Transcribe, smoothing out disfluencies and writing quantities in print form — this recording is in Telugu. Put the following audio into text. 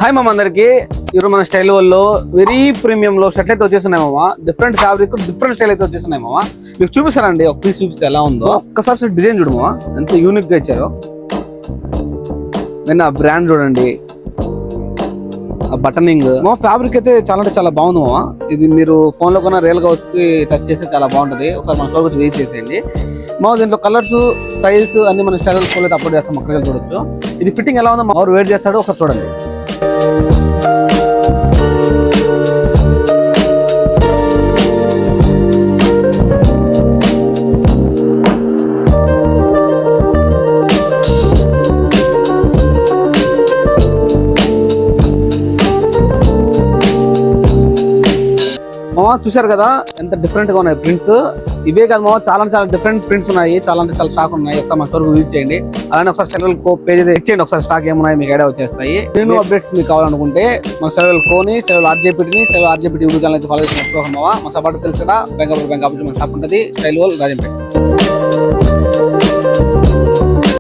హాయ్ మామ అందరికి. ఈరోజు మన స్టైల్ వాళ్ళు వెరీ ప్రీమియం లో షర్ట్లు అయితే వచ్చేస్తున్నాయి మామ. డిఫరెంట్ ఫ్యాబ్రిక్ డిఫరెంట్ స్టైల్ అయితే వచ్చేస్తున్నాయి మామ. మీకు చూపిస్తానండి, ఒక పీస్ చూపిస్తే ఎలా ఉందో. ఒక్కసారి డిజైన్ చూడు మామ, ఎంత యూనిక్ గా ఇచ్చారో. నేను ఆ బ్రాండ్ చూడండి, ఆ బటనింగ్ మా ఫ్యాబ్రిక్ అయితే చాలా అంటే చాలా బాగుంది మామ. ఇది మీరు ఫోన్ లో కన్నా రియల్ గా వచ్చి టచ్ చేస్తే చాలా బాగుంటది. ఒకసారి మన షోర్ రీచ్ చేసేయండి మా. దీంట్లో కలర్స్ సైజ్ అన్ని మన స్టైల్ ఫోన్ అయితే అప్లోడ్ చేస్తాం, అక్కడికి చూడొచ్చు. ఇది ఫిట్టింగ్ ఎలా ఉందో మా వెయిట్ చేస్తాడు, ఒకసారి చూడండి. మామ చూసారు కదా ఎంత డిఫరెంట్ గా ఉన్నాయి ప్రింట్స్. ఇవే కాదు మామ, చాలా చాలా డిఫరెంట్ ప్రింట్స్ ఉన్నాయి, చాలా అంటే చాలా స్టాక్ ఉన్నాయి. ఒకసారి మన షోరూమ్ విజిట్ చేయండి. అలానే ఒకసారి సెలవులు కో పేజ్ ఇచ్చేయండి, ఒకసారి స్టాక్ ఏమున్నాయి మీకు ఐడియా వచ్చేస్తాయి. నేను అప్డేట్స్ మీకు కావాలనుకుంటే మన సెలవులు కోని సెలవులు ఆర్జేపీని సెలవు ఆర్జేపీ యూట్యూబ్ ఛానల్ అయితే ఫాలో చేసిన మామ. మన సపోర్ట్ తెలుసు కదా, బెంగాపూర్ మన షాప్ ఉంటుంది, స్టైల్ వరల్డ్ రాజంపేట.